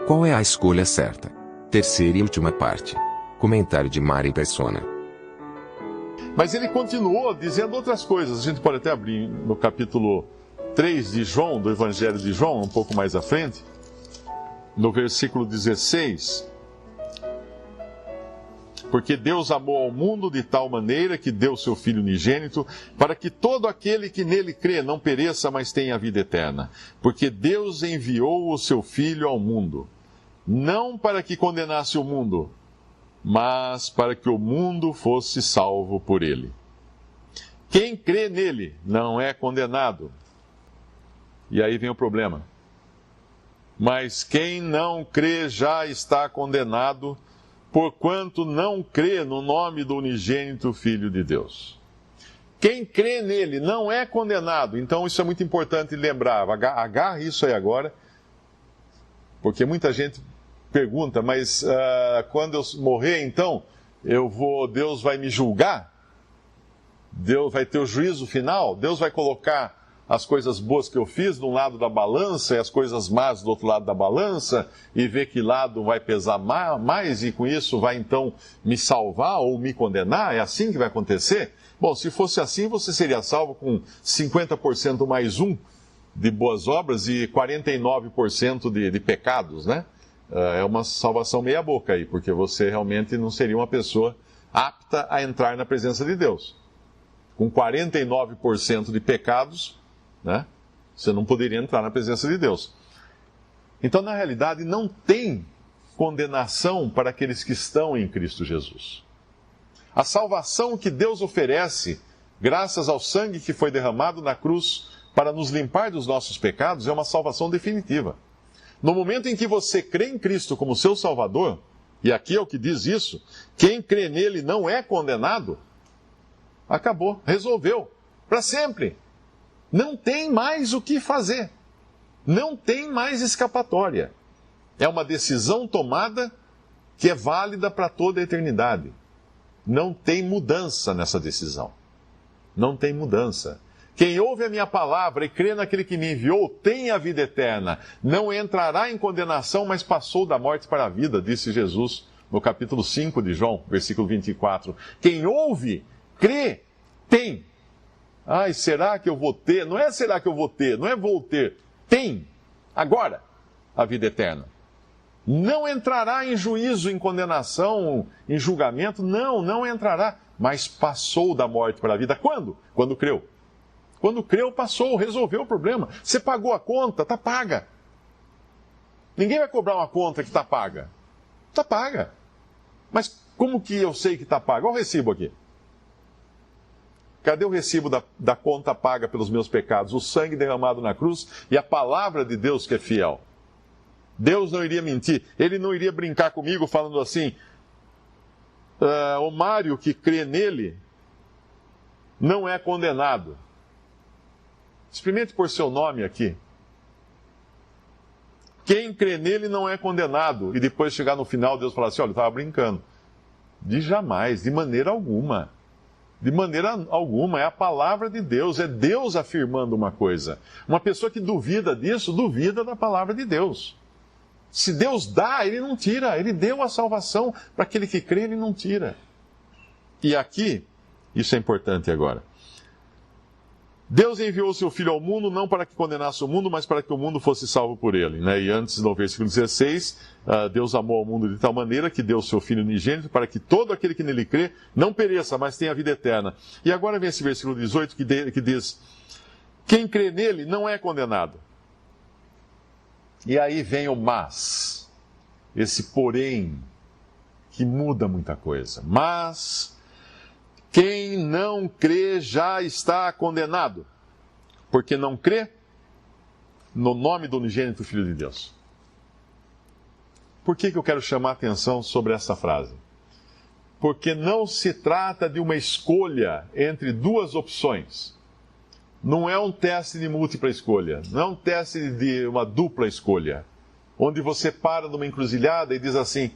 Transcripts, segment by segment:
Qual é a escolha certa? Terceira e última parte. Comentário de Mari Persona. Mas ele continuou dizendo outras coisas. A gente pode até abrir no capítulo 3 de João, do Evangelho de João, um pouco mais à frente, no versículo 16. Porque Deus amou ao mundo de tal maneira que deu seu Filho unigênito, para que todo aquele que nele crê não pereça, mas tenha a vida eterna. Porque Deus enviou o seu Filho ao mundo, não para que condenasse o mundo, mas para que o mundo fosse salvo por ele. Quem crê nele não é condenado. E aí vem o problema. Mas quem não crê já está condenado, porquanto não crê no nome do unigênito Filho de Deus. Quem crê nele não é condenado. Então isso é muito importante lembrar. Agarre isso aí agora, porque muita gente pergunta, mas quando eu morrer, então, Deus vai me julgar? Deus vai ter o juízo final? Deus vai colocar as coisas boas que eu fiz de um lado da balança e as coisas más do outro lado da balança e ver que lado vai pesar mais e com isso vai então me salvar ou me condenar? É assim que vai acontecer? Bom, se fosse assim, você seria salvo com 50% mais 1 de boas obras e 49% de pecados, né? É uma salvação meia boca aí, porque você realmente não seria uma pessoa apta a entrar na presença de Deus. Com 49% de pecados, né, você não poderia entrar na presença de Deus. Então, na realidade, não tem condenação para aqueles que estão em Cristo Jesus. A salvação que Deus oferece, graças ao sangue que foi derramado na cruz para nos limpar dos nossos pecados, é uma salvação definitiva. No momento em que você crê em Cristo como seu Salvador, e aqui é o que diz isso, quem crê nele não é condenado, acabou, resolveu, para sempre. Não tem mais o que fazer. Não tem mais escapatória. É uma decisão tomada que é válida para toda a eternidade. Não tem mudança nessa decisão. Não tem mudança. Quem ouve a minha palavra e crê naquele que me enviou tem a vida eterna. Não entrará em condenação, mas passou da morte para a vida, disse Jesus no capítulo 5 de João, versículo 24. Quem ouve, crê, tem. Ai, será que eu vou ter? Não é será que eu vou ter, não é vou ter. Tem, agora, a vida eterna. Não entrará em juízo, em condenação, em julgamento. Não entrará. Mas passou da morte para a vida. Quando? Quando creu. Quando creu, passou, resolveu o problema. Você pagou a conta, está paga. Ninguém vai cobrar uma conta que está paga. Está paga. Mas como que eu sei que está paga? Olha o recibo aqui. Cadê o recibo da conta paga pelos meus pecados? O sangue derramado na cruz e a palavra de Deus que é fiel. Deus não iria mentir. Ele não iria brincar comigo falando assim, o Mário que crê nele não é condenado. Experimente pôr seu nome aqui. Quem crê nele não é condenado. E depois chegar no final, Deus falar assim, olha, eu estava brincando. De jamais, de maneira alguma. De maneira alguma, é a palavra de Deus, é Deus afirmando uma coisa. Uma pessoa que duvida disso, duvida da palavra de Deus. Se Deus dá, Ele não tira. Ele deu a salvação para aquele que crê, Ele não tira. E aqui, isso é importante agora. Deus enviou o seu Filho ao mundo, não para que condenasse o mundo, mas para que o mundo fosse salvo por ele. Né? E antes, no versículo 16, Deus amou ao mundo de tal maneira que deu o seu Filho unigênito para que todo aquele que nele crê não pereça, mas tenha a vida eterna. E agora vem esse versículo 18 que diz, quem crê nele não é condenado. E aí vem o mas, esse porém, que muda muita coisa. Mas quem não crê já está condenado, porque não crê no nome do unigênito Filho de Deus. Por que eu quero chamar a atenção sobre essa frase? Porque não se trata de uma escolha entre duas opções. Não é um teste de múltipla escolha, não é um teste de uma dupla escolha, onde você para numa encruzilhada e diz assim,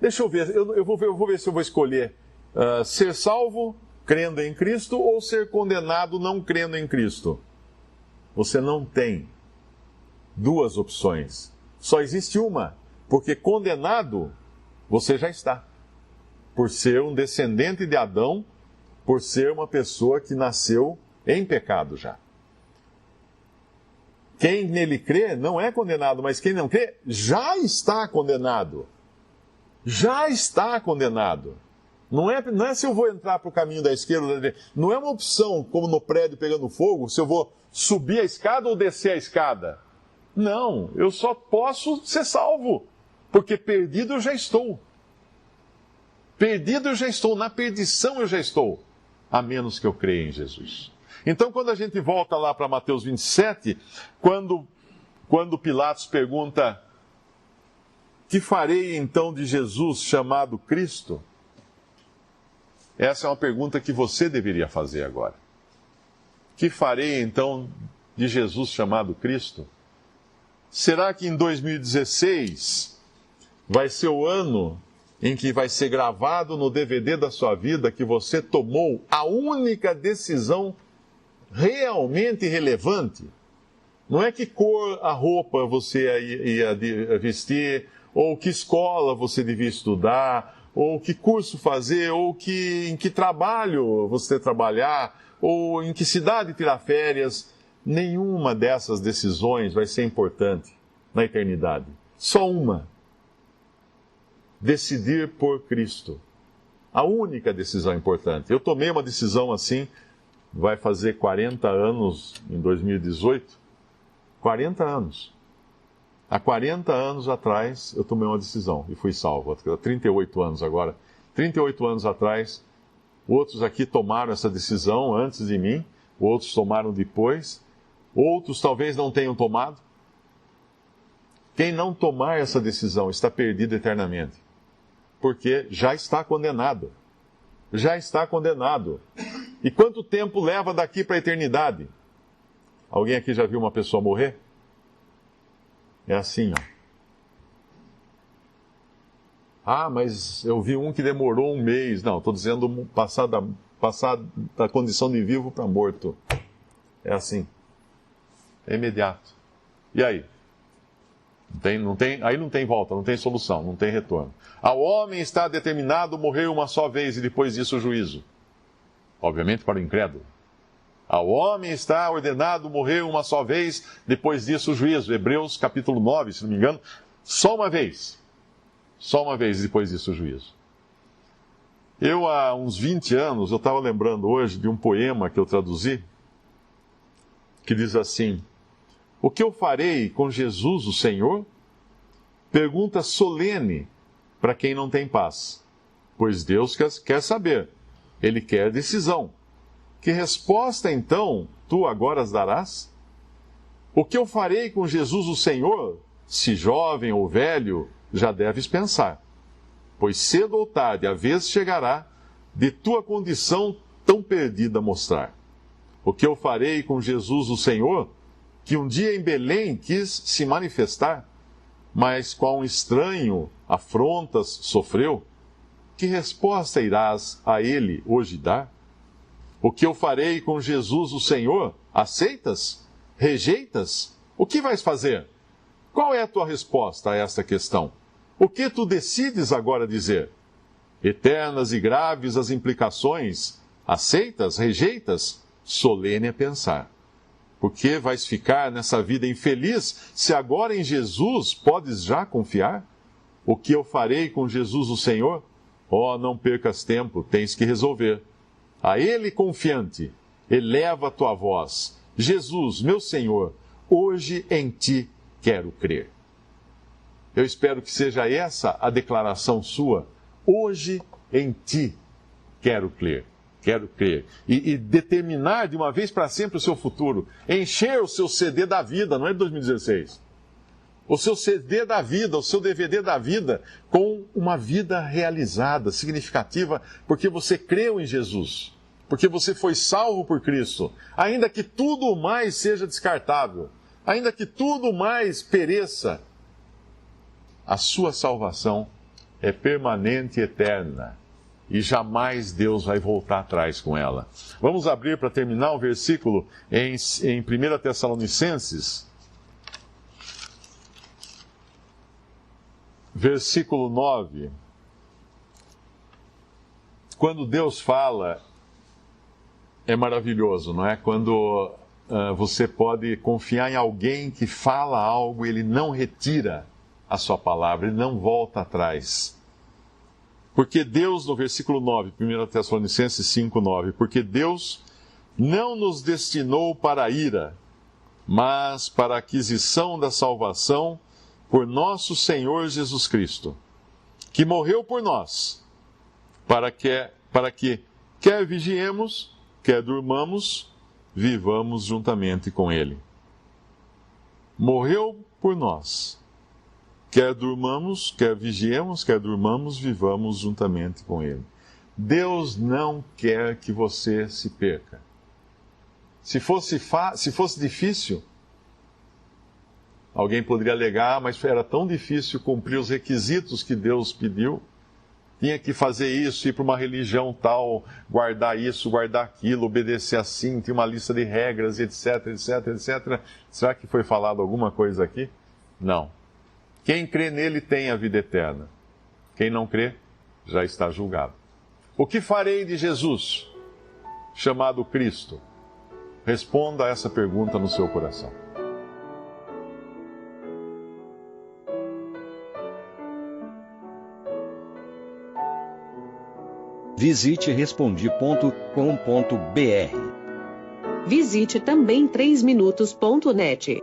deixa eu ver, eu vou ver se eu vou escolher ser salvo crendo em Cristo ou ser condenado não crendo em Cristo. Você não tem duas opções. Só existe uma, porque condenado você já está. Por ser um descendente de Adão, por ser uma pessoa que nasceu em pecado já. Quem nele crê não é condenado, mas quem não crê já está condenado. Já está condenado. Não é se eu vou entrar para o caminho da esquerda ou da direita. Não é uma opção, como no prédio pegando fogo, se eu vou subir a escada ou descer a escada. Não, eu só posso ser salvo, porque perdido eu já estou. Perdido eu já estou, na perdição eu já estou, a menos que eu creia em Jesus. Então, quando a gente volta lá para Mateus 27, quando Pilatos pergunta: que farei então de Jesus chamado Cristo? Essa é uma pergunta que você deveria fazer agora. Que farei então de Jesus chamado Cristo? Será que em 2016 vai ser o ano em que vai ser gravado no DVD da sua vida que você tomou a única decisão realmente relevante? Não é que cor a roupa você ia vestir, ou que escola você devia estudar, ou que curso fazer, ou em que trabalho você trabalhar, ou em que cidade tirar férias. Nenhuma dessas decisões vai ser importante na eternidade. Só uma. Decidir por Cristo. A única decisão importante. Eu tomei uma decisão assim, vai fazer 40 anos em 2018. 40 anos. Há 40 anos atrás eu tomei uma decisão e fui salvo. Há 38 anos agora. 38 anos atrás, outros aqui tomaram essa decisão antes de mim, outros tomaram depois, outros talvez não tenham tomado. Quem não tomar essa decisão está perdido eternamente, porque já está condenado. Já está condenado. E quanto tempo leva daqui para a eternidade? Alguém aqui já viu uma pessoa morrer? É assim, ó. Ah, mas eu vi um que demorou um mês. Não, estou dizendo passar da condição de vivo para morto. É assim. É imediato. E aí? Aí não tem volta, não tem solução, não tem retorno. Ao homem está determinado morrer uma só vez e depois disso o juízo. Obviamente para o incrédulo. Ao homem está ordenado morrer uma só vez, depois disso o juízo. Hebreus capítulo 9, se não me engano, só uma vez. Só uma vez, depois disso o juízo. Eu, há uns 20 anos, eu estava lembrando hoje de um poema que eu traduzi, que diz assim: o que eu farei com Jesus, o Senhor? Pergunta solene para quem não tem paz. Pois Deus quer saber, Ele quer decisão. Que resposta, então, tu agora darás? O que eu farei com Jesus, o Senhor? Se jovem ou velho, já deves pensar. Pois cedo ou tarde a vez chegará de tua condição tão perdida mostrar. O que eu farei com Jesus, o Senhor? Que um dia em Belém quis se manifestar, mas qual um estranho afrontas sofreu? Que resposta irás a ele hoje dar? O que eu farei com Jesus, o Senhor? Aceitas? Rejeitas? O que vais fazer? Qual é a tua resposta a esta questão? O que tu decides agora dizer? Eternas e graves as implicações. Aceitas? Rejeitas? Solene é pensar. Por que vais ficar nessa vida infeliz, se agora em Jesus podes já confiar? O que eu farei com Jesus, o Senhor? Oh, não percas tempo, tens que resolver. A Ele confiante, eleva a tua voz. Jesus, meu Senhor, hoje em Ti quero crer. Eu espero que seja essa a declaração sua. Hoje em Ti quero crer. Quero crer. E determinar de uma vez para sempre o seu futuro. Encher o seu CD da vida, não é de 2016. O seu CD da vida, o seu DVD da vida, com uma vida realizada, significativa, porque você creu em Jesus. Porque você foi salvo por Cristo. Ainda que tudo mais seja descartável. Ainda que tudo mais pereça. A sua salvação é permanente e eterna. E jamais Deus vai voltar atrás com ela. Vamos abrir para terminar o versículo em 1 Tessalonicenses. versículo 9. Quando Deus fala, é maravilhoso, não é? Quando você pode confiar em alguém que fala algo e ele não retira a sua palavra, ele não volta atrás. Porque Deus, no versículo 9, 1 Tessalonicenses 5:9, porque Deus não nos destinou para a ira, mas para a aquisição da salvação por nosso Senhor Jesus Cristo, que morreu por nós, para que quer vigiemos, quer durmamos, vivamos juntamente com Ele. Morreu por nós. Quer durmamos, quer vigiemos, quer durmamos, vivamos juntamente com Ele. Deus não quer que você se perca. Se fosse difícil, alguém poderia alegar, mas era tão difícil cumprir os requisitos que Deus pediu. Tinha que fazer isso, ir para uma religião tal, guardar isso, guardar aquilo, obedecer assim, tinha uma lista de regras, etc, etc, etc. Será que foi falado alguma coisa aqui? Não. Quem crê nele tem a vida eterna. Quem não crê, já está julgado. O que farei de Jesus, chamado Cristo? Responda a essa pergunta no seu coração. Visite Respondi.com.br. Visite também 3minutos.net.